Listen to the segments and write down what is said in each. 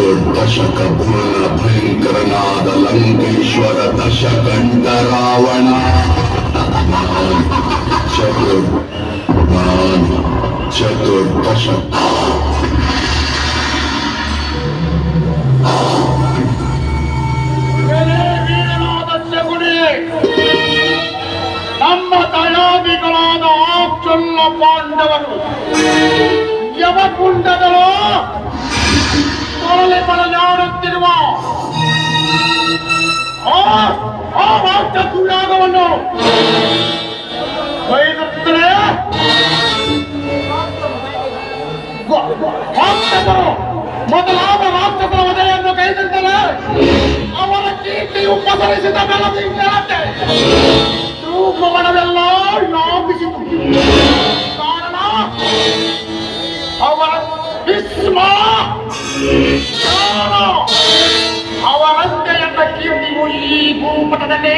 ಚತುರ್ದಶಕ ಭುವನ ಭಯಂಕರನಾದ ಲಂಕೇಶ್ವರ ದಶಕಂಠ ರಾವಣ ಚತುರ್ದಶ ನಮ್ಮ ದಯಾದಿಗಳಾದ ಆಚಲ್ಲ ಪಾಂಡವರು ಯವಕುಂಡಗಳು ತೊರಲೆ ಬರಲಾಡುತ್ತಿರುವ ಆ ರಾಕ್ಷಸುಯಾಗವನ್ನು ಕೈಗೊಳ್ಳುತ್ತಾರೆ. ರಾಕ್ಷಸರು ಮೊದಲಾದ ರಾಕ್ಷಸರ ವಧೆಯನ್ನು ಕೈಗೊಳ್ಳುತ್ತಾರೆ. ಅವರ ಕೀರ್ತಿಯು ಪಸರಿಸಿದ ಬೆಳದಿಂಗಳಂತೆ ರೂಪವನವೆಲ್ಲ ವ್ಯಾಪಿಸಿತು. ಕಾರಣ ಅವರ ವಿಸ್ಮ ಅವರಂತೆ ಎಂದ ಕೀರ್ತಿಯು ಈ ಭೂಪಟದಲ್ಲಿ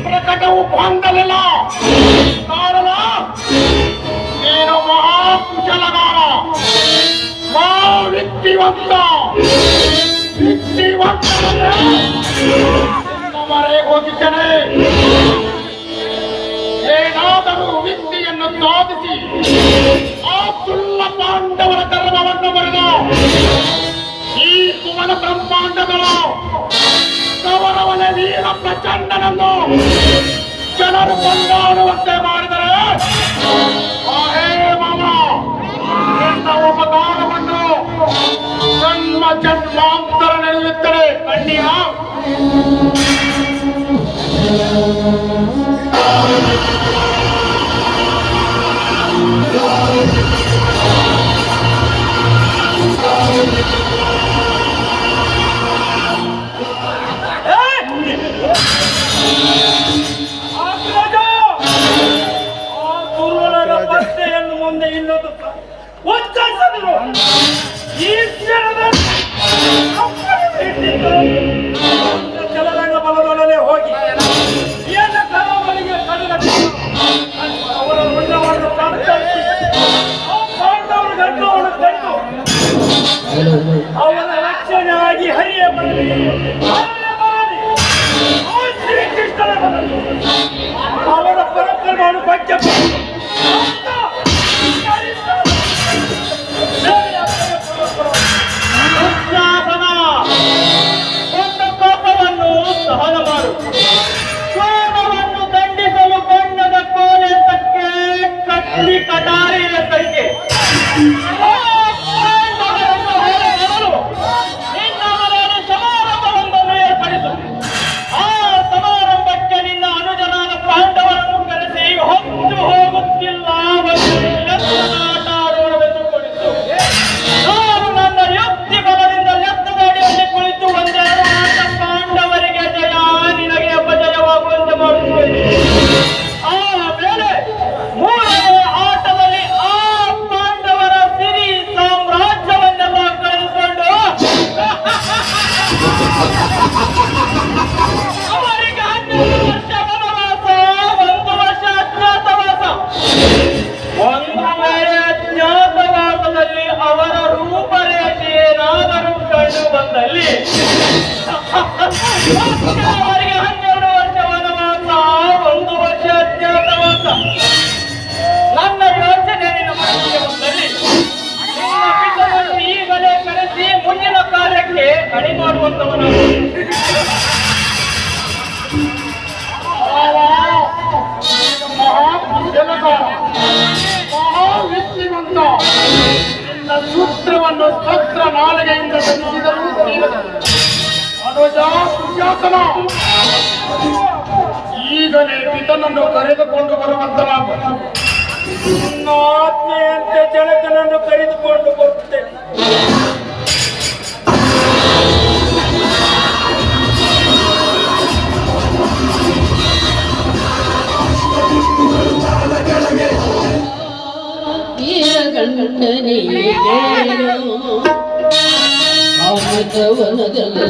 ಪ್ರಕಟವು ಹೊಂದಲಿಲ್ಲ. ಕಾರಣ ನೀನು ಮಹಾಕುಶಲಗಾರ, ವ್ಯಕ್ತಿವಂತ ಮರೆ ಹೋಗಿದ್ದೇನೆ. ಏನಾದರೂ ವ್ಯಕ್ತಿಯನ್ನು ಸಾಧಿಸಿ ಆ ಸುಳ್ಳ ಪಾಂಡವರ ಕರ್ಮವನ್ನು ಬರೆದ ಈ ಸುವನ ಬ್ರಹ್ಮಾಂಡಗಳು ಕೌರವನ ವೀರ ಪ್ರಚಂಡನನ್ನು ಜನರು ಕೊಂಡಾಡುವಂತೆ ಮಾಡಿದರೆ ಹೇ ಮಾಮ, ನಿನ್ನ ಉಪಕಾರವನ್ನು ಜನ್ಮ ಜನ್ಮಾಂತರ ನೆನೆಯುತ್ತದೆ. ಕಣ್ಣಿಯ ಮುಂದೆ ಇನ್ನೊಂದು ಉಚ್ಚರಿಸಿದರು. ಈ ಚಲರಂಗ ಬಲದೊಡನೆ ಹೋಗಿ ಏನ ಕರಾವಳಿಗೆ ಕಡಿದು ಅವರ ಮುಂಡವನ್ನು ಪಾಂಡವರು ಗಂಡವನ್ನು ಕಂಡು ಅವನ ರಕ್ಷಣೆಯಾಗಿ ಹರಿಯ ಬರಲಿ ಶ್ರೀಕೃಷ್ಣನ ಬರಲಿ ಅವರ ಪರಕರ್ಮವನ್ನು ಬಗ್ಗೆ ಸಹನ ಮಾಡು. ಕೋಪವನ್ನು ದಂಡಿಸಲು ಬಣ್ಣದ ಕೋಲೆ ತಕ್ಕೆ ಕಟ್ಟಿ ಕಟಾರಿಯ ತಕ್ಕೆ ಸಮಾರಂಭವೊಂದನ್ನು ಏರ್ಪಡಿಸು. ಆ ಸಮಾರಂಭಕ್ಕೆ ನಿನ್ನ ಅನುಜನಾದ ಪಾಂಡವರನ್ನು ಕರೆಸಿ ಹೊತ್ತು ಹೋಗುತ್ತಿಲ್ಲ ಆಟಾಡೋಣವೆಂದುಕೊಂಡಿದ್ದು ನಾನು ನನ್ನ ಯುಕ್ತಿ ಬಲದಿಂದ ಲೆಕ್ಕದ ಅಡಿಯಲ್ಲಿ ಕುಳಿತು ಒಂದೆರಡು ಆಟ ಪಾಂಡವರಿಗೆ ಜಯ, ನಿನಗೆ ಅಪಜಯವಾಗುವಂತೆ ಮಾಡುತ್ತೇನೆ. ಆಮೇಲೆ ಮೂರನೇ ಆಟದಲ್ಲಿ ಆ ಪಾಂಡವರ ಸಿರಿ ಸಾಮ್ರಾಜ್ಯವನ್ನೆಲ್ಲ ಕಳೆದುಕೊಂಡು ಅವರಿಗೆ 12 ವರ್ಷ ವನವಾಸ, 1 ವರ್ಷ ಅಜ್ಞಾತವಾಸ. ಒಂದು ವೇಳೆ ಅಜ್ಞಾತವಾಸದಲ್ಲಿ ಅವರ ರೂಪರೇಖೆ ಏನಾದರೂ ಕಂಡು ಬಂದಲ್ಲಿ ಅವರಿಗೆ 12 ವರ್ಷ ವನವಾಸ, 1 ವರ್ಷ ಅಜ್ಞಾತವಾಸ. ನನ್ನ ಯೋಚನೆ ನಿನ್ನ ಮನಸ್ಸಿಗೆ ಬಂದಲ್ಲಿ ನಿನ್ನ ಪಿತರನ್ನು ಈಗಲೇ ಕರೆಸಿ ಮುಂದಿನ ಕಾರ್ಯಕ್ಕೆ ಅಣಿ ಮಾಡುವಂತವನು. ಮಹಾವಿದ್ಯವಂತ ನಿನ್ನ ಸೂತ್ರವನ್ನು ಸತ್ರ ನಾಲಿಗೆಯಿಂದ ಧರಿಸಿದರೂ ಅನುಜ ಸುಜಾತನ, ಈಗಲೇ ಪಿತನನ್ನು ಕರೆದುಕೊಂಡು ಬರುವಂತನಾಗ ನಿನ್ನ ಆಜ್ಞೆಯಂತೆ ಜನಕನನ್ನು ಕರೆದುಕೊಂಡು ಬರುತ್ತೇನೆ. ಅಮೃತವನದಲ್ಲಿ